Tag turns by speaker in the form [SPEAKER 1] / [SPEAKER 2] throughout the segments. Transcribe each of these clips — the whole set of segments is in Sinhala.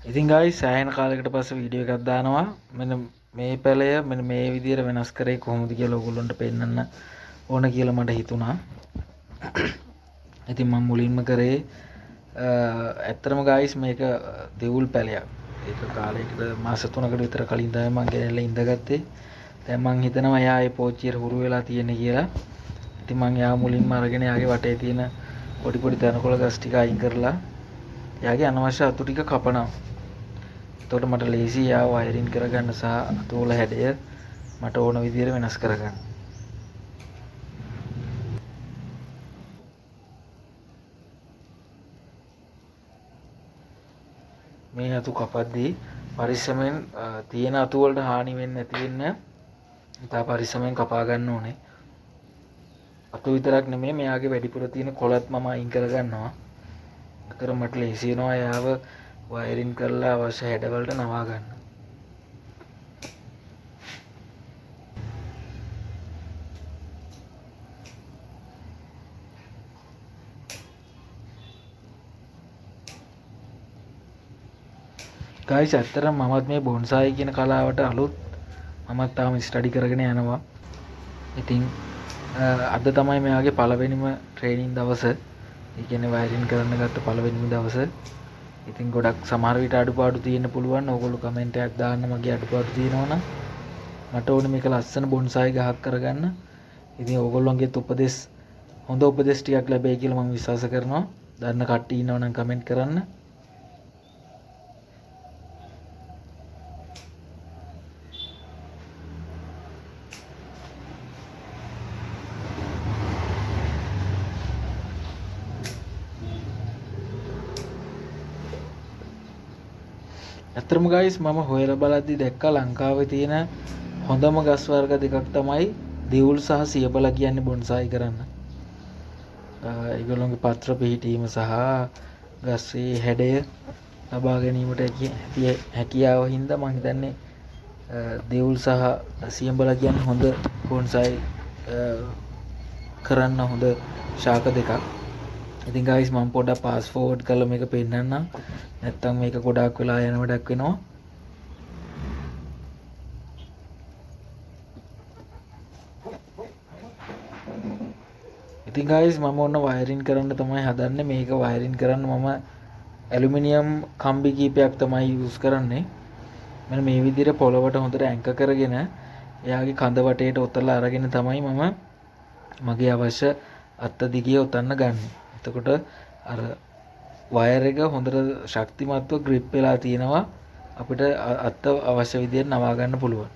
[SPEAKER 1] ඉතින් guys සෑහෙන කාලයකට පස්සේ වීඩියෝ එකක් දානවා. මෙන්න මේ පැලය මෙන්න මේ විදිහට වෙනස් කරේ කොහොමද කියලා ඔයගොල්ලන්ට පෙන්නන්න ඕන කියලා මට හිතුණා. ඉතින් මම මුලින්ම කරේ ඇත්තටම guys මේක දෙවුල් පැලයක්. ඒක කාලයකට මාස 3කට විතර කලින් තමයි මම ගෙනල්ලා ඉඳගත්තේ. දැන් මම හිතනවා එයා ඒ පෝච්චියට හුරු වෙලා තියෙන්නේ කියලා. ඉතින් මම එයා මුලින්ම අරගෙන එයාගේ වටේ තියෙන පොඩි පොඩි තනකොළ ගස් ටික අයින් කරලා එයාගේ අනවශ්‍ය අතු ටික කපනවා. එතකොට මට ලේසි එයා වයරින් කරගන්න සහ අතු වල හැඩය මට ඕන විදිහට වෙනස් කරගන්න. මේ අතු කපද්දී පරිස්සමෙන් තියෙන අතු වලට හානි වෙන්නේ නැති වෙන්න ඉතා පරිස්සමෙන් කපා ගන්න ඕනේ. අතු විතරක් නෙමෙයි මෙයාගේ වැඩිපුර තියෙන කොළත් මම අයින් කරගන්නවා. අතර මට ලේසි වෙනවා එයාව වයරින් කරලා අවශ්‍ය හැඩවලට නවා ගන්න. guys ඇත්තටම මමත් මේ බොන්සායි කියන කලාවට අලුත්. මමත් තාම ස්ටඩි කරගෙන යනවා. ඉතින් අද තමයි මෙයාගේ පළවෙනිම ට්‍රේනින් දවස. ඒ කියන්නේ වයරින් කරන්න ගත්ත පළවෙනිම දවස. ඉතින් ගොඩක් සමහර විට අඩුපාඩු තියෙන්න පුළුවන්. ඕගොල්ලෝ කමෙන්ට් එකක් දාන්න මගේ අඩුපාඩු තියෙනවා නම්. මට ඕනේ මේක ලස්සන බොන්සායි ගහක් කරගන්න. ඉතින් ඕගොල්ලෝන්ගේත් උපදෙස් හොඳ උපදෙස් ටිකක් ලැබෙයි කියලා මම විශ්වාස කරනවා. දන්න කට්ටිය ඉන්නවා නම් කමෙන්ට් කරන්න. ඇත්තටම guys මම හොයලා බලද්දි දැක්කා ලංකාවේ තියෙන හොඳම ගස් වර්ග දෙකක් තමයි දිවුල් සහ සියබල කියන්නේ බොන්සායි කරන්න. ඒගොල්ලෝගේ පත්‍ර පිහිටීම සහ ගස්සේ හැඩය ලබා ගැනීමට හැකියාව හින්දා මම හිතන්නේ දිවුල් සහ සියබල කියන්නේ හොඳ බොන්සායි කරන්න හොඳ ශාක දෙකක්. ඉතින් guys මම පොඩ්ඩක් fast forward කරලා මේක පෙන්නන්නම්. නැත්තම් මේක ගොඩාක් වෙලා යන වැඩක් වෙනවා. ඉතින් guys මම ඔන්න වයරින් කරන්න තමයි හදන්නේ. මේක වයරින් කරන්න මම ඇලුමිනියම් කම්බි කීපයක් තමයි යූස් කරන්නේ. මෙන්න මේ විදිහට පොළවට හොඳට ඇන්කර් කරගෙන එයාගේ කඳ වටේට ඔතලා අරගෙන තමයි මම මගේ අවශ්‍ය අත්ත දිගේ ඔතන්න ගන්නේ. එතකොට අර වයර් එක හොඳට ශක්තිමත්ව ග්‍රිප් වෙලා තියෙනවා. අපිට අත්ත අවශ්‍ය විදිහට නවා ගන්න පුළුවන්.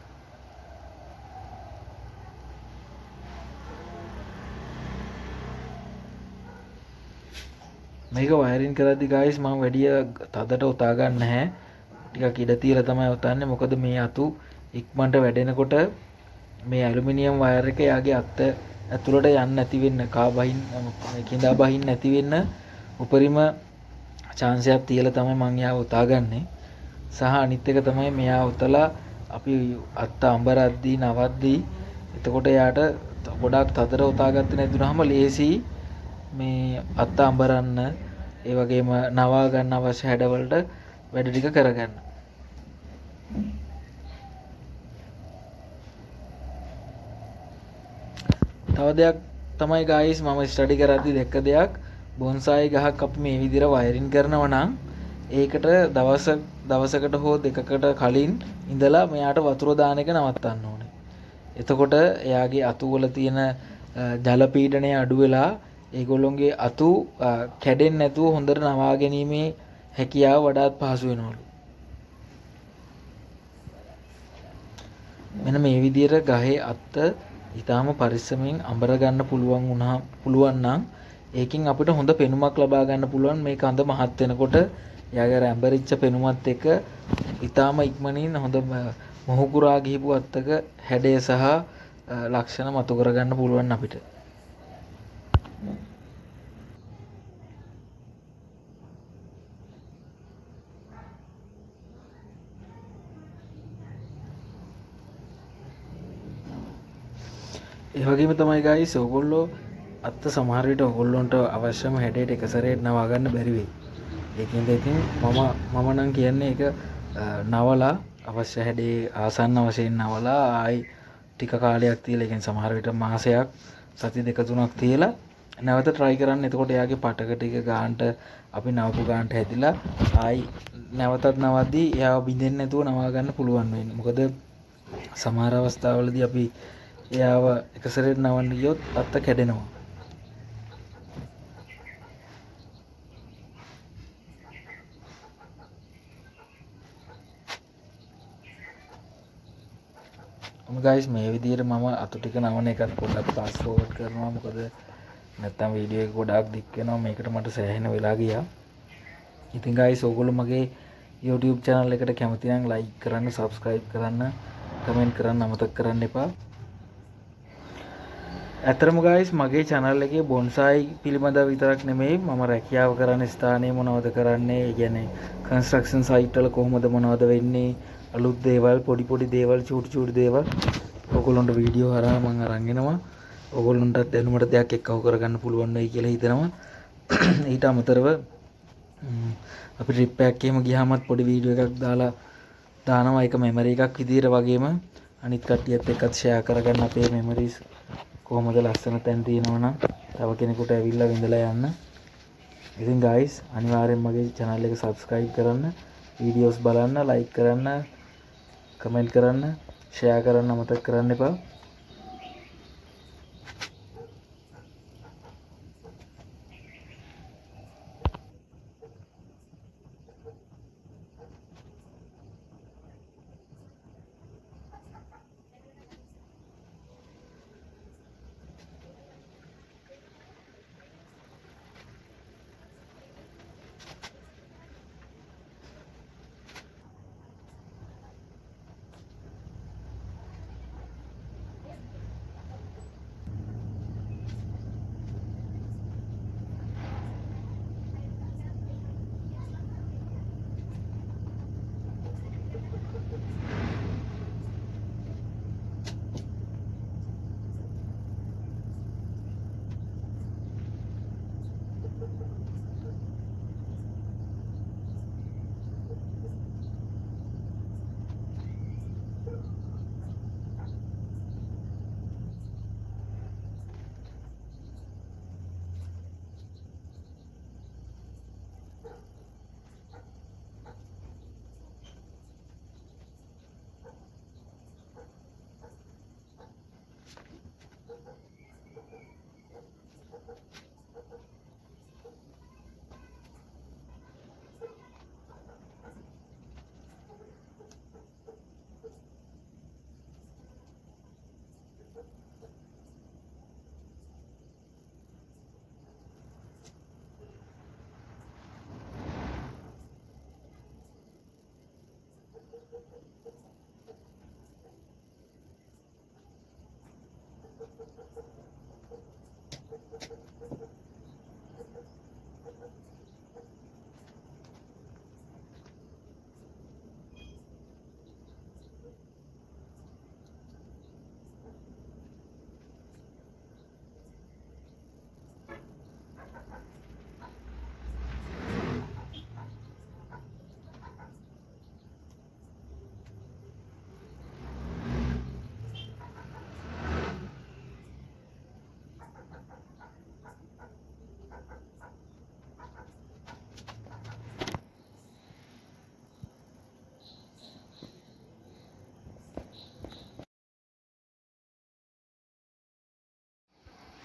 [SPEAKER 1] මේක වයරින් කරද්දි guys මම වැඩි තදට උතා ගන්න නැහැ. ටිකක් ඉඩ තියලා තමයි උතන්නේ. මොකද මේ අතු ඉක්මනට වැඩෙනකොට මේ ඇලුමිනියම් වයර් එක යාගේ අත්ත ඇතුළට යන්නේ නැති වෙන්න කිඳා බහින්න නැති වෙන්න උපරිම chance එකක් තියලා තමයි මම යාව උතාගන්නේ. සහ අනිත් එක තමයි මෙයා උතලා අපි අත්ත අඹරද්දී නවද්දී එතකොට යාට ගොඩක් තදට උතාගත්තේ නැතුනහම ලේසි මේ අත්ත අඹරන්න ඒ වගේම නවා ගන්න අවශ්‍ය හැඩවලට වැඩ ටික කරගන්න. තව දෙයක් තමයි guys මම ස්ටඩි කරද්දි දැක්ක දෙයක් බොන්සායි ගහක් අපි මේ විදිහට වයරින් කරනවා නම් ඒකට දවසකට හෝ දෙකකට කලින් ඉඳලා මෙයාට වතුර දාන එක නවත්තන්න ඕනේ. එතකොට එයාගේ අතු වල තියෙන ජල පීඩනය අඩු වෙලා ඒගොල්ලොන්ගේ අතු කැඩෙන්නේ නැතුව හොඳට නවා ගැනීමේ හැකියාව වඩාත් පහසු වෙනවලු. මෙන්න මේ විදිහට ගහේ අත්ත ඊටාම පරිස්සමෙන් අඹර ගන්න පුළුවන් නම් ඒකෙන් අපිට හොඳ පෙනුමක් ලබා ගන්න පුළුවන්. මේ කඳ මහත් වෙනකොට යාගේ රැඹරිච්ච පෙනුමත් එක්ක ඊටාම ඉක්මනින් හොඳ මොහුකුරා ගිහිපු අත්තක හැඩය සහ ලක්ෂණ මතු කර ගන්න පුළුවන් අපිට. ඒ වගේම තමයි guys ඔයගොල්ලෝ අත්ත සමහර විට ඔයගොල්ලන්ට අවශ්‍යම හැඩයට එක සැරේට නවා ගන්න බැරි වෙයි. ඒකින්ද ඉතින් මම නම් කියන්නේ ඒක නවලා අවශ්‍ය හැඩේ ආසන්න වශයෙන් නවලා ආයි ටික කාලයක් තියලා, ඒ කියන්නේ සමහර විට මාසයක් සති දෙක තුනක් තියලා නැවත try කරන්න. එතකොට එයාගේ පටක ටික ගානට අපි නවපු ගානට හැදිලා ආයි නැවතත් නවද්දී එයාව බින්දෙන්නේ නැතුව නවා ගන්න පුළුවන් වෙන්නේ. මොකද සමහර අවස්ථාවලදී අපි එයාව එක සැරේට නවන්න ගියොත් අත්ත කැඩෙනවා. ගයිස් මේ විදිහට මම අතු ටික නවන එකත් පොඩ්ඩක් fast forward කරනවා. මොකද නැත්තම් වීඩියෝ එක ගොඩාක් දික් වෙනවා. මේකට මට සෑහෙන වෙලා ගියා. ඉතින් ගයිස් ඕගොල්ලෝ මගේ YouTube channel එකට කැමති නම් like කරන්න, subscribe කරන්න, comment කරන්න අමතක කරන්න එපා. ඇතරම ගයිස් මගේ channel එකේ bonsai පිළිබඳව විතරක් නෙමෙයි මම රැකියාව කරන ස්ථානයේ මොනවද කරන්නේ, ඒ කියන්නේ construction site වල කොහොමද මොනවද වෙන්නේ, අලුත් දේවල්, පොඩි දේවල්, චූටි දේවල් ඔයගොල්ලන්ට වීඩියෝ හරහා මම අරන් එනවා. ඔයගොල්ලන්ට දැනුමට දෙයක් එක්කව කරගන්න පුළුවන් වෙයි කියලා හිතනවා. ඊට අමතරව අපි ට්‍රිප් එකක් එහෙම ගියාමත් පොඩි වීඩියෝ එකක් දානවා. ඒක මෙමරි එකක් විදියට වගේම අනිත් කට්ටියත් එක්කත් ෂෙයා කරගන්න අපේ මෙමරිස් කොහොමද ලස්සන තැන් තියෙනවනම් තව කෙනෙකුට ඇවිල්ලා විඳලා යන්න. ඉතින් guys අනිවාර්යෙන් මගේ channel එක subscribe කරන්න, videos බලන්න, like කරන්න, comment කරන්න, share කරන්න අමතක කරන්න එපා.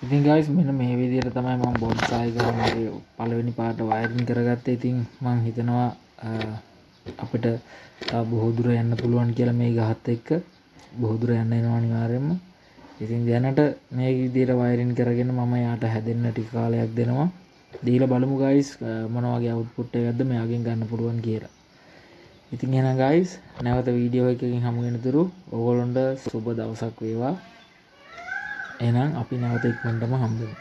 [SPEAKER 1] ඉතින් guys මෙන්න මේ විදිහට තමයි මම බොන්සායි ගහමගේ පළවෙනි පාට වයරින් කරගත්තේ. ඉතින් මම හිතනවා අපිට තව බොහෝ දුර යන්න පුළුවන් කියලා මේ ගහත් එක්ක. බොහෝ දුර යන්න වෙනවා අනිවාර්යයෙන්ම. ඉතින් දැනට මේ විදිහට වයරින් කරගෙන මම යාට හැදෙන්න ටික කාලයක් දෙනවා. දීලා බලමු guys මොන වගේ අවුට්පුට් එකක්ද මෙයාගෙන් ගන්න පුළුවන් කියලා. ඉතින් එහෙනම් guys නැවත වීඩියෝ එකකින් හමු වෙනතුරු ඔයගොල්ලන්ට සුබ දවසක් වේවා. එහෙනම් අපි නැවත ඉක්මනටම හම්බෙමු.